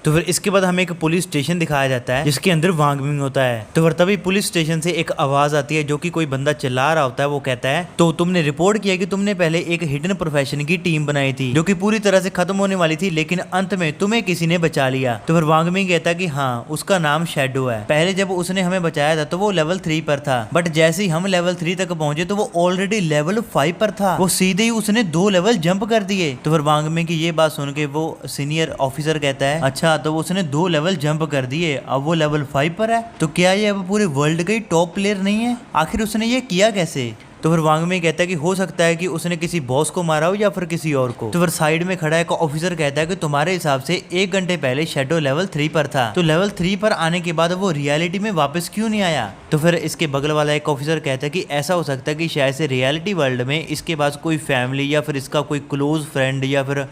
तो फिर इसके बाद हमें एक पुलिस स्टेशन दिखाया जाता है जिसके अंदर वांग मिंग होता है। तो फिर तभी पुलिस स्टेशन से एक आवाज आती है जो कि कोई बंदा चिल्ला रहा होता है। वो कहता है तो तुमने रिपोर्ट किया कि तुमने पहले एक हिडन प्रोफेशन की टीम बनाई थी जो कि पूरी तरह से खत्म होने वाली थी, लेकिन अंत में तुम्हें किसी ने बचा लिया। तो फिर वांग मिंग कहता है कि हाँ, उसका नाम शैडो है। पहले जब उसने हमें बचाया था तो वो लेवल 3 पर था, बट जैसे ही हम लेवल 3 तक पहुंचे तो वो ऑलरेडी लेवल 5 पर था। वो सीधे ही उसने 2 लेवल जंप कर दिए। तो फिर वांग मिंग की ये बात सुन के वो सीनियर ऑफिसर कहता है अच्छा, तो उसने 2 लेवल जंप कर दिए, अब वो लेवल 5 पर है, तो क्या ये अब पूरे वर्ल्ड का ही टॉप प्लेयर नहीं है? आखिर उसने ये किया कैसे? तो फिर वांग मिंग कहता है कि हो सकता है कि उसने किसी बॉस को मारा हो या फिर किसी और को। तो फिर साइड में खड़ा एक ऑफिसर कहता है कि तुम्हारे हिसाब से 1 घंटे पहले शैडो लेवल 3 पर था, तो लेवल 3 पर आने के बाद वो रियलिटी में वापस क्यों नहीं आया? तो फिर इसके बगल वाला एक ऑफिसर कहता है कि ऐसा हो सकता है कि शायद से रियलिटी वर्ल्ड में इसके पास कोई फैमिली या फिर इसका कोई क्लोज फ्रेंड या फिर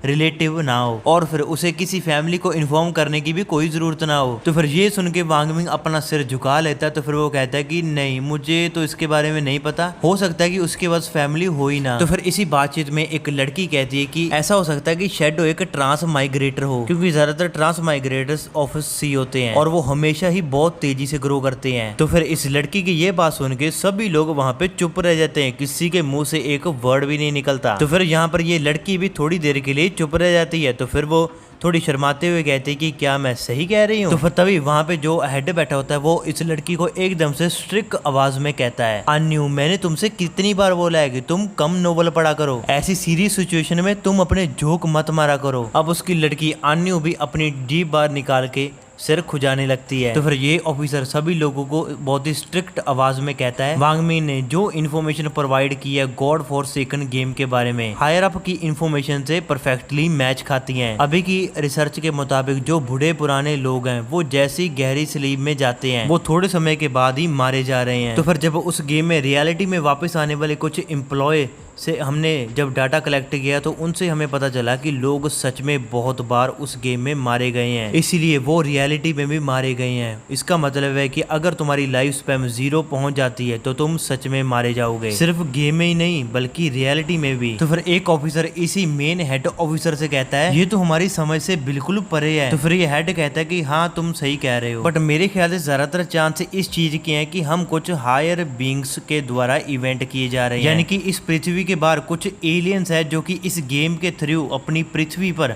रिलेटिव ना हो, और फिर उसे किसी फैमिली को इन्फॉर्म करने की भी कोई जरूरत ना हो। तो फिर ये सुन के वांग मिंग अपना सिर झुका लेता है। तो फिर वो कहता है कि नहीं, मुझे तो इसके बारे में नहीं पता, हो सकता है कि उसके पास फैमिली हो ही ना। तो फिर इसी बातचीत में एक लड़की कहती है कि ऐसा हो सकता है कि शैडो एक ट्रांस माइग्रेटर हो, क्योंकि ज्यादातर ट्रांस माइग्रेटर्स ऑफिस सी होते हैं और वो हमेशा ही बहुत तेजी से ग्रो करते हैं। तो फिर इस लड़की की ये बात सुन के सभी लोग वहाँ पे चुप रह जाते हैं, किसी के मुंह से एक वर्ड भी नहीं निकलता। तो फिर यहाँ पर ये लड़की भी थोड़ी देर के लिए चुप रह जाती है। तो फिर वो थोड़ी शर्माते हुए कहती है कि क्या मैं सही कह रही हूँ? तो फिर तभी वहाँ पे जो हेड बैठा होता है वो इस लड़की को एकदम से स्ट्रिक्ट आवाज में कहता है, अन्यू, मैंने तुमसे कितनी बार बोला है कि तुम कम नोवेल पढ़ा करो, ऐसी सीरियस सिचुएशन में तुम अपने जोक मत मारा करो। अब उसकी लड़की अन्यू भी अपनी जीभ बाहर निकाल के सिर खुजाने लगती है। तो फिर ये ऑफिसर सभी लोगों को बहुत ही स्ट्रिक्ट आवाज में कहता है, वांग मिंग ने जो इन्फॉर्मेशन प्रोवाइड की है गॉड फॉरसेकन गेम के बारे में, हायर अप की इन्फॉर्मेशन से परफेक्टली मैच खाती हैं। अभी की रिसर्च के मुताबिक जो बूढ़े पुराने लोग हैं वो जैसी गहरी स्लीप में जाते हैं वो थोड़े समय के बाद ही मारे जा रहे हैं। तो फिर जब उस गेम में रियलिटी में वापस आने वाले कुछ एम्प्लॉय से हमने जब डाटा कलेक्ट किया तो उनसे हमें पता चला कि लोग सच में बहुत बार उस गेम में मारे गए हैं, इसीलिए वो रियलिटी में भी मारे गए हैं। इसका मतलब है कि अगर तुम्हारी लाइफ स्पैन 0 पहुंच जाती है तो तुम सच में मारे जाओगे, सिर्फ गेम में ही नहीं बल्कि रियलिटी में भी। तो फिर एक ऑफिसर इसी मेन हेड ऑफिसर से कहता है, ये तो हमारी समझ से बिल्कुल परे है। तो फिर ये हेड कहता है कि हाँ, तुम सही कह रहे हो, बट मेरे ख्याल से ज्यादातर चांस इस चीज के हैं कि हम कुछ हायर बींग्स के द्वारा इवेंट किए जा रहे हैं, यानी कि इस पृथ्वी के बाहर कुछ एलियंस है जो कि इस गेम के थ्रू अपनी पृथ्वी पर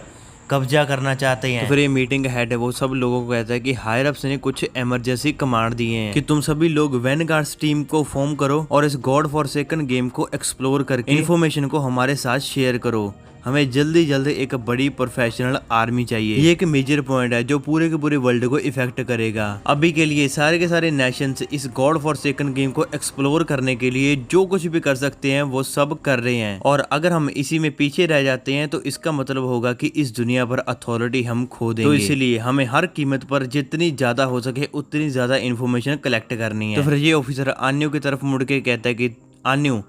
कब्जा करना चाहते हैं। तो फिर ये मीटिंग हेड है वो सब लोगों को कहता है कि हायर अप्स ने कुछ इमरजेंसी कमांड दिए हैं कि तुम सभी लोग वैनगार्ड्स टीम को फॉर्म करो और इस गॉड फॉरसेकन गेम को एक्सप्लोर करके इन्फॉर्मेशन को हमारे साथ शेयर करो। हमें जल्दी जल्दी एक बड़ी प्रोफेशनल आर्मी चाहिए। ये एक मेजर पॉइंट है जो पूरे के पूरे वर्ल्ड को इफेक्ट करेगा। अभी के लिए सारे के सारे नेशंस इस गॉड फॉरसेकन गेम को एक्सप्लोर करने के लिए जो कुछ भी कर सकते हैं वो सब कर रहे हैं, और अगर हम इसी में पीछे रह जाते हैं तो इसका मतलब होगा कि इस दुनिया पर अथॉरिटी हम खो देंगे। तो इसलिए हमें हर कीमत पर जितनी ज्यादा हो सके उतनी ज्यादा इन्फॉर्मेशन कलेक्ट करनी है। तो फिर ये ऑफिसर अन्यू की तरफ मुड़ के कहता है कि अन्यू,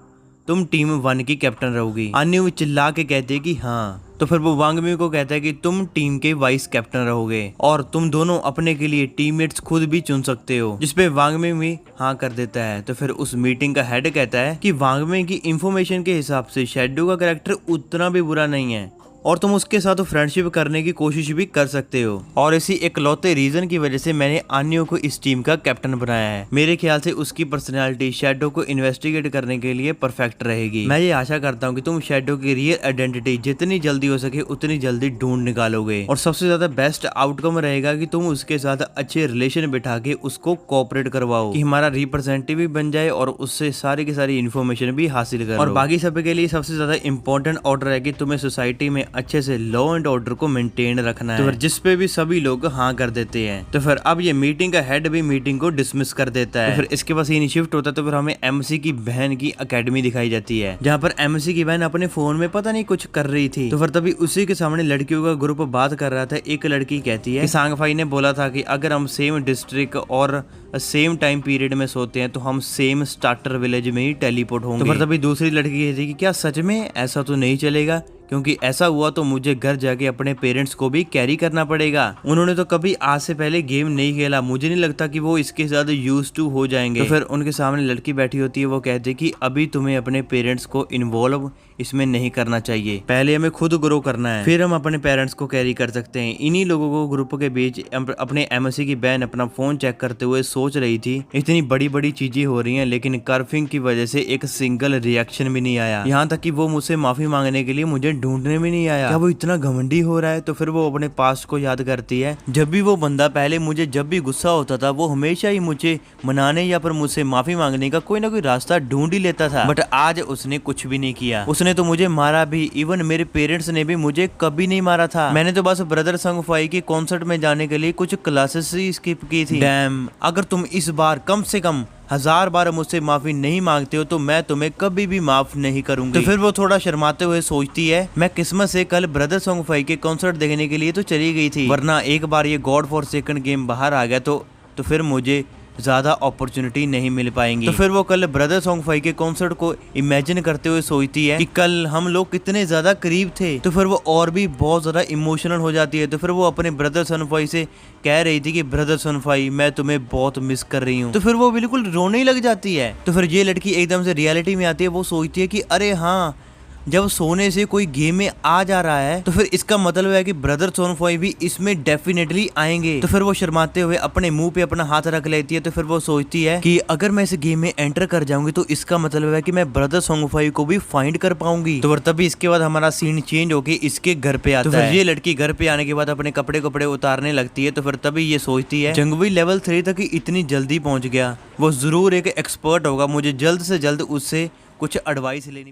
तुम टीम 1 की कैप्टन रहोगी। अन्यू चिल्ला के कहते हैं कि हाँ। तो फिर वो वांग मिंग को कहता है कि तुम टीम के वाइस कैप्टन रहोगे और तुम दोनों अपने के लिए टीममेट्स खुद भी चुन सकते हो, जिसपे वांग मिंग भी हाँ कर देता है। तो फिर उस मीटिंग का हेड कहता है कि वांग मिंग की इंफॉर्मेशन के हिसाब से शैडो का कैरेक्टर उतना भी बुरा नहीं है और तुम उसके साथ फ्रेंडशिप करने की कोशिश भी कर सकते हो, और इसी इकलौते रीजन की वजह से मैंने अन्यू को इस टीम का कैप्टन बनाया है। मेरे ख्याल से उसकी पर्सनालिटी शैडो को इन्वेस्टिगेट करने के लिए परफेक्ट रहेगी। मैं ये आशा करता हूँ कि तुम शैडो की रियल आइडेंटिटी जितनी जल्दी हो सके उतनी जल्दी ढूंढ निकालोगे, और सबसे ज्यादा बेस्ट आउटकम रहेगा कि तुम उसके साथ अच्छे रिलेशन बिठा के उसको कोऑपरेट करवाओ कि हमारा रिप्रेजेंटेटिव भी बन जाए और उससे सारी की सारी इन्फॉर्मेशन भी हासिल करो। और बाकी सब के लिए सबसे ज्यादा इंपॉर्टेंट ऑर्डर है कि तुम्हें सोसाइटी में अच्छे से लॉ एंड ऑर्डर को मेंटेन रखना है। तो फिर जिस पे भी सभी लोग हाँ कर देते हैं। तो फिर अब ये मीटिंग का हेड भी मीटिंग को डिसमिस कर देता है। तो फिर इसके बाद सीन शिफ्ट होता है। तो फिर हमें एमसी की बहन की एकेडमी दिखाई जाती है जहाँ पर एमसी की बहन अपने फोन में पता नहीं कुछ कर रही थी। तो फिर तभी उसी के सामने लड़कियों का ग्रुप बात कर रहा था। एक लड़की कहती है कि सांगफाई ने बोला था कि अगर हम सेम डिस्ट्रिक्ट और सेम टाइम पीरियड में सोते हैं तो हम सेम स्टार्टर विलेज में ही टेलीपोर्ट होंगे। तो फिर तभी दूसरी लड़की कहती है कि क्या सच में? ऐसा तो नहीं चलेगा, क्योंकि ऐसा हुआ तो मुझे घर जाके अपने पेरेंट्स को भी कैरी करना पड़ेगा। उन्होंने तो कभी आज से पहले गेम नहीं खेला, मुझे नहीं लगता कि वो इसके साथ यूज टू हो जाएंगे। तो फिर उनके सामने लड़की बैठी होती है, वो कहती है कि अभी तुम्हें अपने पेरेंट्स को इन्वॉल्व इसमें नहीं करना चाहिए। पहले हमें खुद ग्रो करना है, फिर हम अपने पेरेंट्स को कैरी कर सकते हैं। इन्हीं लोगों को ग्रुप के बीच अपने एमएससी की बहन अपना फोन चेक करते हुए सोच रही थी इतनी बड़ी बड़ी चीजें हो रही हैं, लेकिन कर्फिंग की वजह से एक सिंगल रिएक्शन भी नहीं आया। यहाँ तक कि वो मुझसे माफी मांगने के लिए मुझे ढूंढने भी नहीं आया। क्या वो इतना घमंडी हो रहा है? तो फिर वो अपने पास्ट को याद करती है। जब भी वो बंदा पहले मुझे जब भी गुस्सा होता था वो हमेशा ही मुझे मनाने या फिर मुझसे माफी मांगने का कोई ना कोई रास्ता ढूंढ ही लेता था, बट आज उसने कुछ भी नहीं किया। उसने तो मुझे मारा भी, इवन मेरे पेरेंट्स ने भी मुझे कभी नहीं मारा था। मैंने तो बस ब्रदर संग फाई के कॉन्सर्ट में जाने के लिए कुछ क्लासेस ही स्किप की थी। डैम, अगर तुम इस बार कम से कम 1000 बार मुझसे माफी नहीं मांगते हो तो मैं तुम्हें कभी भी माफ नहीं करूंगी। तो फिर वो थोड़ा शर्माते हुए सोचती है, मैं किस्मत से कल ब्रदर सॉन्ग फाई के कॉन्सर्ट देखने के लिए तो चली गई थी, वरना एक बार ये गॉड फॉर सेकंड गेम बाहर आ गया तो फिर मुझे ज्यादा अपॉर्चुनिटी नहीं मिल पाएंगी। तो फिर वो कल ब्रदर सॉन्ग फाई के कॉन्सर्ट को इमेजिन करते हुए सोचती है कि कल हम लोग कितने ज्यादा करीब थे। तो फिर वो और भी बहुत ज्यादा इमोशनल हो जाती है। तो फिर वो अपने ब्रदर सॉन्ग फाई से कह रही थी कि ब्रदर सॉन्ग फाई मैं तुम्हें बहुत मिस कर रही हूँ। तो फिर वो बिल्कुल रोने ही लग जाती है। तो फिर ये लड़की एकदम से रियलिटी में आती है। वो सोचती है कि अरे हाँ, जब सोने से कोई गेम में आ जा रहा है तो फिर इसका मतलब है कि ब्रदर सोनफॉय भी इसमें डेफिनेटली आएंगे। तो फिर वो शर्माते हुए अपने मुंह पे अपना हाथ रख लेती है। तो फिर वो सोचती है कि अगर मैं इस गेम में एंटर कर जाऊंगी तो इसका मतलब है कि मैं ब्रदर सोनफॉय को भी फाइंड कर पाऊंगी। तो तभी इसके बाद हमारा सीन चेंज होके इसके घर पे आता है। ये लड़की घर पे आने के बाद अपने कपड़े उतारने लगती है। तो फिर तभी ये सोचती है जंगवी लेवल 3 तक इतनी जल्दी पहुंच गया, वो जरूर एक एक्सपर्ट होगा, मुझे जल्द से जल्द उससे कुछ एडवाइस लेनी